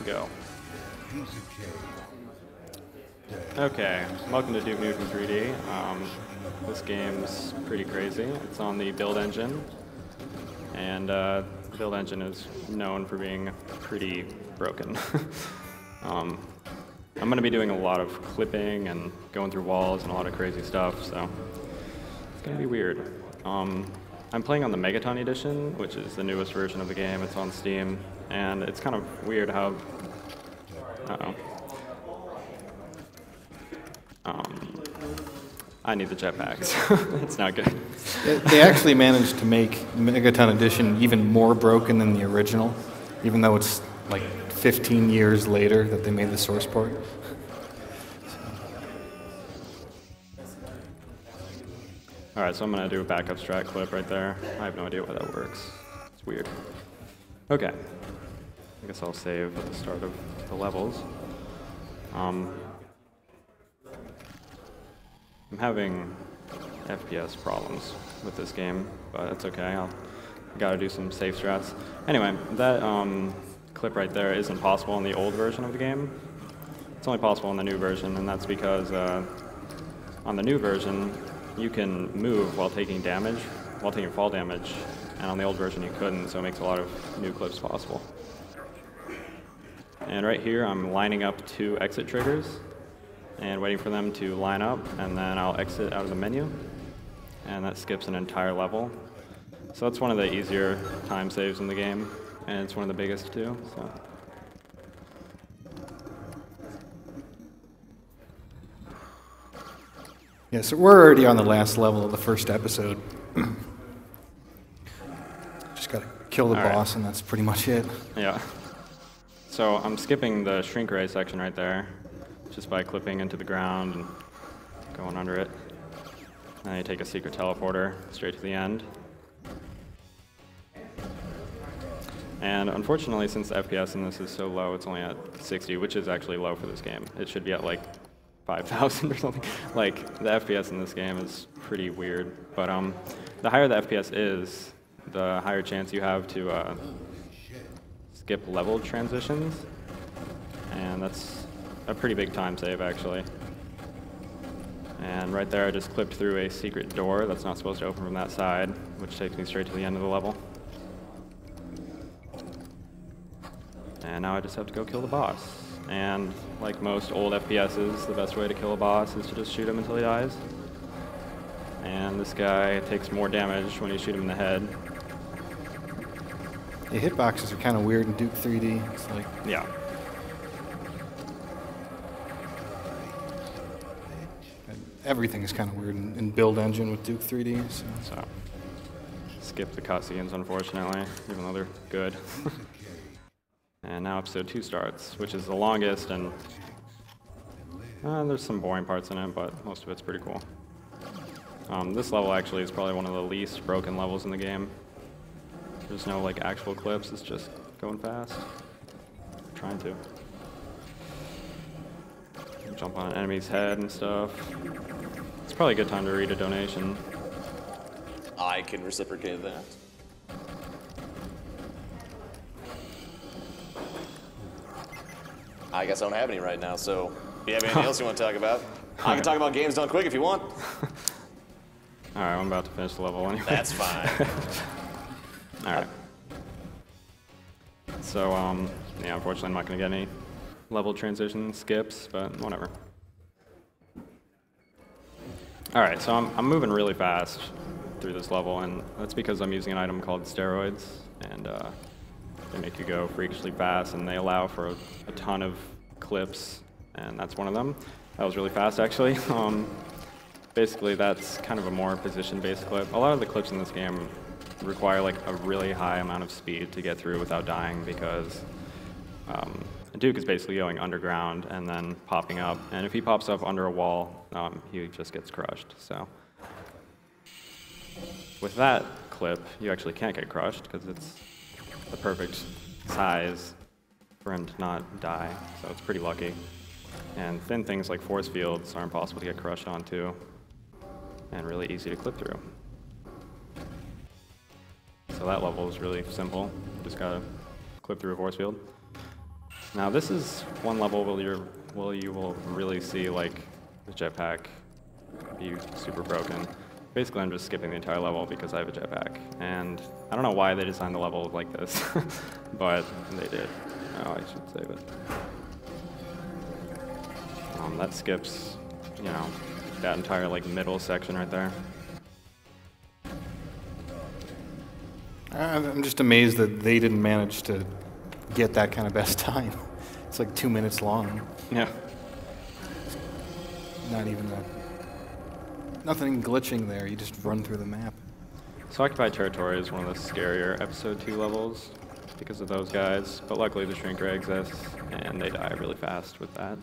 go. Okay, welcome to Duke Nukem 3D. This game's pretty crazy. It's on the build engine, and the build engine is known for being pretty broken. I'm going to be doing a lot of clipping and going through walls and a lot of crazy stuff, so it's going to be weird. I'm playing on the Megaton Edition, which is the newest version of the game. It's on Steam, and it's kind of weird how... I need the jetpacks. It's not good. They actually managed to make Megaton Edition even more broken than the original, even though it's like 15 years later that they made the source port. Alright, so I'm going to do a backup strat clip right there. I have no idea why that works. It's weird. Okay. I guess I'll save at the start of the levels. I'm having FPS problems with this game, but it's okay. I gotta do some safe strats. Anyway, that clip right there isn't possible in the old version of the game. It's only possible in the new version, and that's because on the new version, you can move while taking damage, while taking fall damage, and on the old version you couldn't, so it makes a lot of new clips possible. And right here, I'm lining up 2 exit triggers and waiting for them to line up, and then I'll exit out of the menu, and that skips an entire level. So that's one of the easier time saves in the game, and it's one of the biggest too. So. Yeah, so we're already on the last level of the first episode. Just gotta kill the boss, and that's pretty much it. Yeah. So I'm skipping the shrink ray section right there, just by clipping into the ground and going under it. And then you take a secret teleporter straight to the end. And unfortunately, since the FPS in this is so low, it's only at 60, which is actually low for this game. It should be at like 5,000 or something. Like, the FPS in this game is pretty weird. But the higher the FPS is, the higher chance you have to skip level transitions. And that's a pretty big time save, actually. And right there, I just clipped through a secret door that's not supposed to open from that side, which takes me straight to the end of the level. And now I just have to go kill the boss. And like most old FPSs, the best way to kill a boss is to just shoot him until he dies. And this guy takes more damage when you shoot him in the head. The hitboxes are kind of weird in Duke 3D. It's like... Yeah. Everything is kind of weird in build engine with Duke 3D. So skip the cutscenes, unfortunately, even though they're good. And now episode 2 starts, which is the longest, and there's some boring parts in it, but most of it's pretty cool. This level actually is probably one of the least broken levels in the game. There's no like actual clips, it's just going fast. I'm trying to. Jump on an enemy's head and stuff. It's probably a good time to read a donation. I can reciprocate that. I guess I don't have any right now, so if you have anything else you want to talk about, I can talk about games done quick if you want. Alright, I'm about to finish the level anyway. That's fine. Alright. So, yeah, unfortunately I'm not going to get any level transition skips, but whatever. Alright, so I'm moving really fast through this level, and that's because I'm using an item called steroids, and they make you go freakishly fast, and they allow for a ton of clips, and that's one of them. That was really fast, actually. Basically, that's kind of a more position-based clip. A lot of the clips in this game require like a really high amount of speed to get through without dying, because Duke is basically going underground and then popping up, and if he pops up under a wall, he just gets crushed. So with that clip, you actually can't get crushed because it's the perfect size for him to not die, so it's pretty lucky. And thin things like force fields are impossible to get crushed onto, and really easy to clip through. So that level is really simple. You just gotta clip through a force field. Now this is one level where you will really see like the jetpack be super broken. Basically, I'm just skipping the entire level because I have a jetpack, and I don't know why they designed the level like this, but they did. Oh, I should save it. That skips, you know, that entire like middle section right there. I'm just amazed that they didn't manage to get that kind of best time. It's like 2 minutes long. Yeah. Not even nothing glitching there. You just run through the map. So Occupied Territory is one of the scarier Episode 2 levels because of those guys, but luckily the Shrink Ray exists, and they die really fast with that.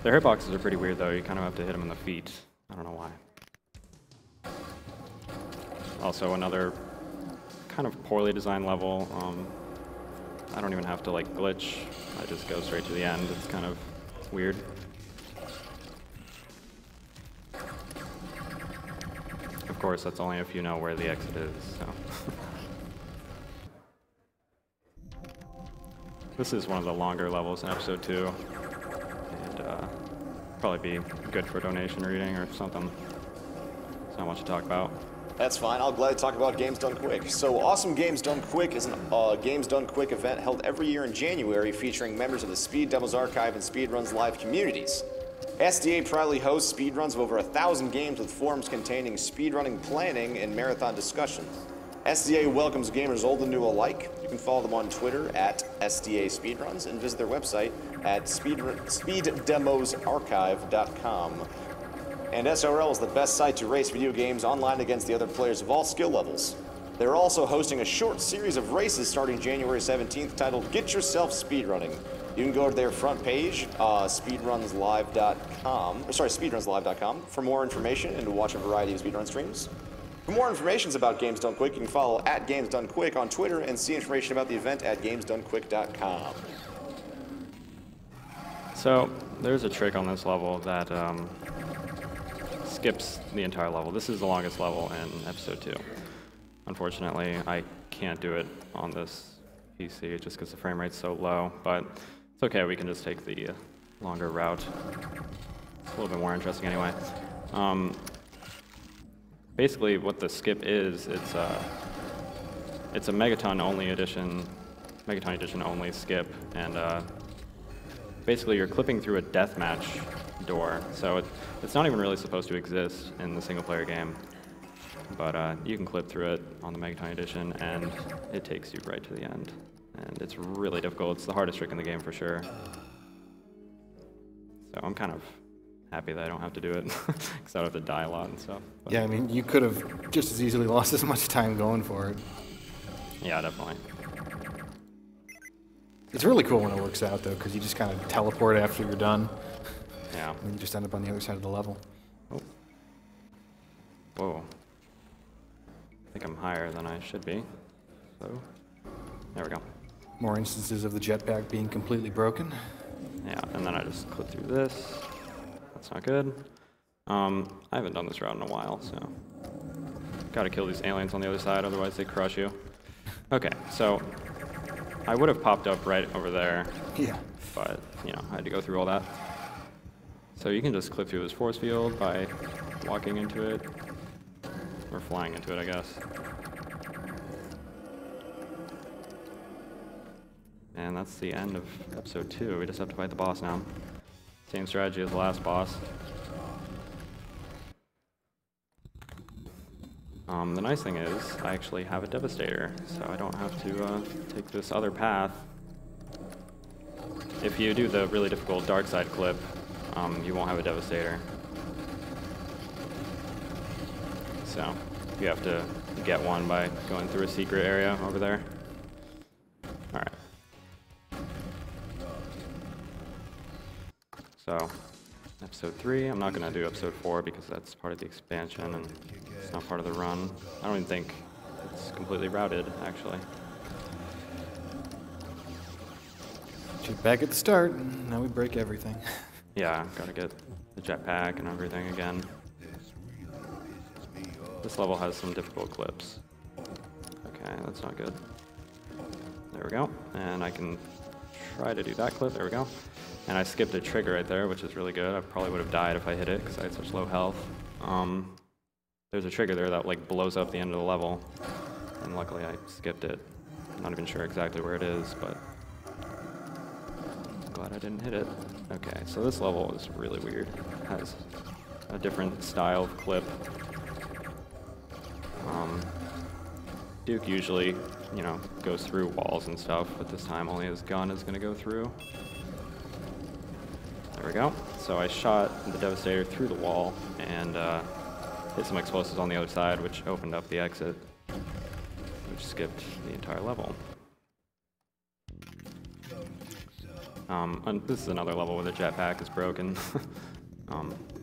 Their hitboxes are pretty weird though, you kind of have to hit them in the feet. I don't know why. Also another kind of poorly designed level. I don't even have to like glitch, I just go straight to the end. It's kind of weird. Of course, that's only if you know where the exit is, so. This is one of the longer levels in Episode 2, and probably be good for donation reading or something. There's not much to talk about. That's fine. I'll gladly talk about Games Done Quick. So, Awesome Games Done Quick is a Games Done Quick event held every year in January featuring members of the Speed Demos Archive and Speedruns Live communities. SDA proudly hosts speedruns of over 1,000 games with forums containing speedrunning planning and marathon discussions. SDA welcomes gamers old and new alike. You can follow them on Twitter at SDA Speedruns and visit their website at speeddemosarchive.com. And SRL is the best site to race video games online against the other players of all skill levels. They're also hosting a short series of races starting January 17th titled Get Yourself Speedrunning. You can go to their front page, speedrunslive.com, for more information and to watch a variety of speedrun streams. For more information about Games Done Quick, you can follow at Games Done Quick on Twitter and see information about the event at gamesdonequick.com. So, there's a trick on this level that skips the entire level. This is the longest level in Episode 2. Unfortunately, I can't do it on this PC just because the frame rate's so low, but it's okay, we can just take the longer route. It's a little bit more interesting anyway. Basically, what the skip is, it's a Megaton Edition only skip, and basically you're clipping through a deathmatch door, so it's not even really supposed to exist in the single-player game, but you can clip through it on the Megaton Edition, and it takes you right to the end. And it's really difficult. It's the hardest trick in the game for sure. So I'm kind of happy that I don't have to do it, because I don't have to die a lot and stuff. But Yeah, I mean, you could have just as easily lost as much time going for it. yeah, definitely. It's really cool when it works out, though, because you just kind of teleport after you're done, Yeah. and you just end up on the other side of the level. Oh. Whoa. I think I'm higher than I should be. So, there we go. More instances of the jetpack being completely broken. Yeah, and then I just clip through this. That's not good. I haven't done this route in a while, so gotta kill these aliens on the other side, otherwise they crush you. Okay, so I would have popped up right over there, Yeah. but you know, I had to go through all that. So you can just clip through this force field by walking into it, or flying into it, I guess. And that's the end of Episode 2. We just have to fight the boss now. Same strategy as the last boss. The nice thing is, I actually have a Devastator, so I don't have to take this other path. If you do the really difficult dark side clip, you won't have a Devastator. So, you have to get one by going through a secret area over there. Alright. So, Episode 3, I'm not going to do Episode 4 because that's part of the expansion and it's not part of the run. I don't even think it's completely routed, actually. Back at the start, now we break everything. Yeah, gotta get the jetpack and everything again. This level has some difficult clips. Okay, that's not good. There we go. And I can try to do that clip. There we go. And I skipped a trigger right there, which is really good. I probably would have died if I hit it because I had such low health. There's a trigger there that like blows up the end of the level, and luckily I skipped it. I'm not even sure exactly where it is, but I'm glad I didn't hit it. Okay, so this level is really weird. It has a different style of clip. Duke usually, you know, goes through walls and stuff, but this time only his gun is going to go through. There we go. So I shot the Devastator through the wall and hit some explosives on the other side, which opened up the exit, which skipped the entire level. And this is another level where the jetpack is broken.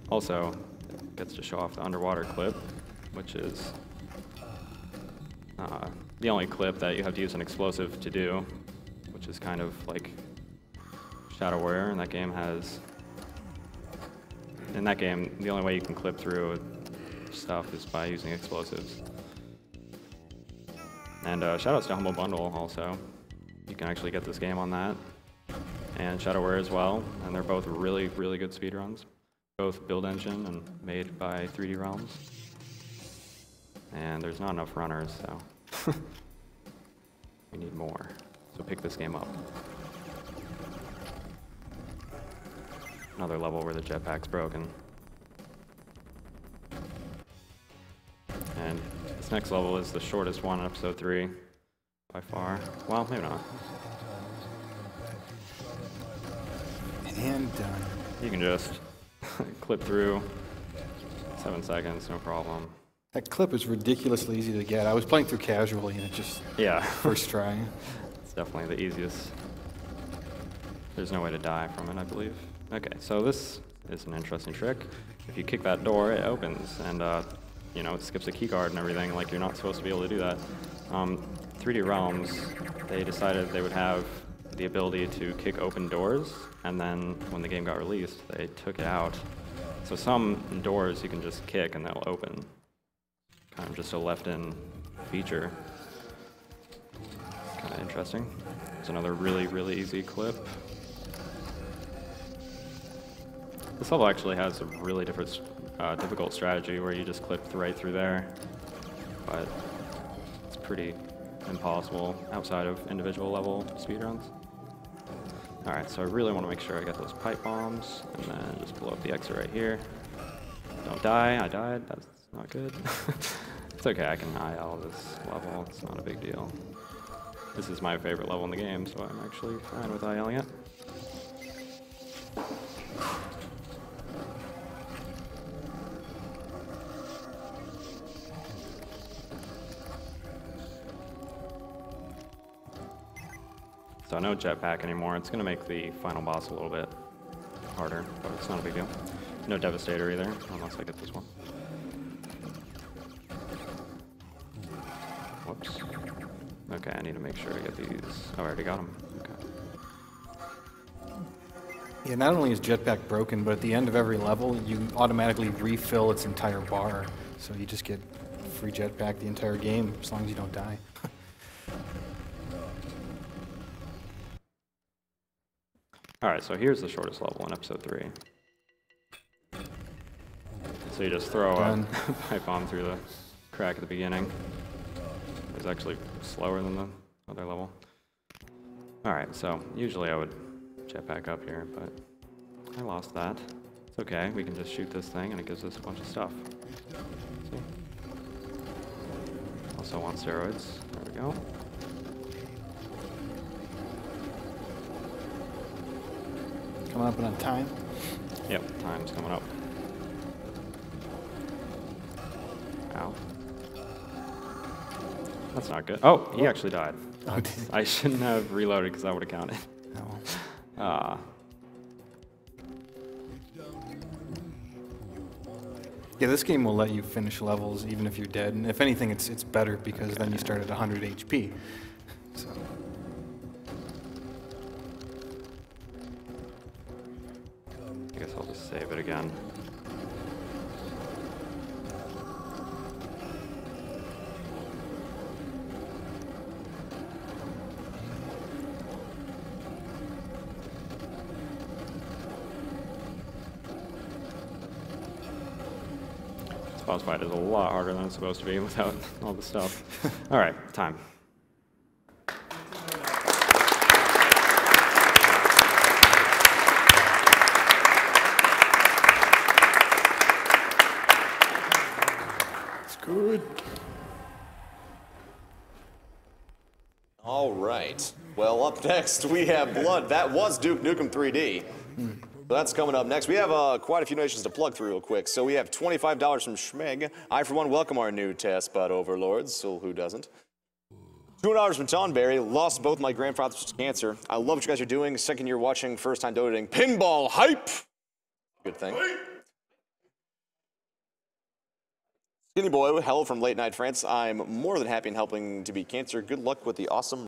Also, it gets to show off the underwater clip, which is the only clip that you have to use an explosive to do, which is kind of like Shadow Warrior. And that game has, in that game, the only way you can clip through stuff is by using explosives. And shoutouts to Humble Bundle also. You can actually get this game on that. And Shadow Warrior as well, and they're both really, really good speedruns. Both build engine and made by 3D Realms. And there's not enough runners, so we need more. So pick this game up. Another level where the jetpack's broken. And this next level is the shortest one in episode 3 by far. Well, maybe not. And done. You can just clip through 7 seconds, no problem. That clip is ridiculously easy to get. I was playing through casually and it just, Yeah. first try. It's definitely the easiest. There's no way to die from it, I believe. Okay, so this is an interesting trick. If you kick that door, it opens, and you know, it skips a keycard and everything, like you're not supposed to be able to do that. 3D Realms, they decided they would have the ability to kick open doors, and then when the game got released, they took it out. So some doors you can just kick and they'll open. Kind of just a left-in feature. Kind of interesting. It's another really, really easy clip. This level actually has a really difficult strategy where you just clip right through there, but it's pretty impossible outside of individual level speedruns. Alright, so I really want to make sure I get those pipe bombs, and then just blow up the exit right here. Don't die, I died, that's not good. It's okay, I can IL this level, it's not a big deal. This is my favorite level in the game, so I'm actually fine with ILing it. So no jetpack anymore. It's going to make the final boss a little bit harder, but it's not a big deal. No Devastator either, unless I get this one. Whoops. Okay, I need to make sure I get these. Oh, I already got them. Okay. Yeah, not only is jetpack broken, but at the end of every level, you automatically refill its entire bar. So you just get free jetpack the entire game, as long as you don't die. Alright, so here's the shortest level in episode 3. So you just throw a pipe bomb through the crack at the beginning. It's actually slower than the other level. Alright, so usually I would jetpack up here, but I lost that. It's okay, we can just shoot this thing and it gives us a bunch of stuff. See? Also on steroids. There we go. Coming up on time. Yep, time's coming up. Ow. That's not good. Oh, he actually died. Oh, I shouldn't have reloaded because that would have counted. No. Yeah, this game will let you finish levels even if you're dead, and if anything, it's better because then you start at 100 HP. So. I guess I'll just save it again. boss fight is a lot harder than it's supposed to be without all the stuff. All right, time. It's good. All right. Well, up next we have Blood. That was Duke Nukem 3D. So that's coming up next. We have quite a few donations to plug through real quick. So we have $25 from Schmeg. I, for one, welcome our new test bud overlords, so who doesn't? $200 from Tonberry. Lost both my grandfathers to cancer. I love what you guys are doing. Second year watching, first time donating. Pinball hype! Good thing. Skinny Boy, hello from Late Night France. I'm more than happy in helping to beat cancer. Good luck with the awesome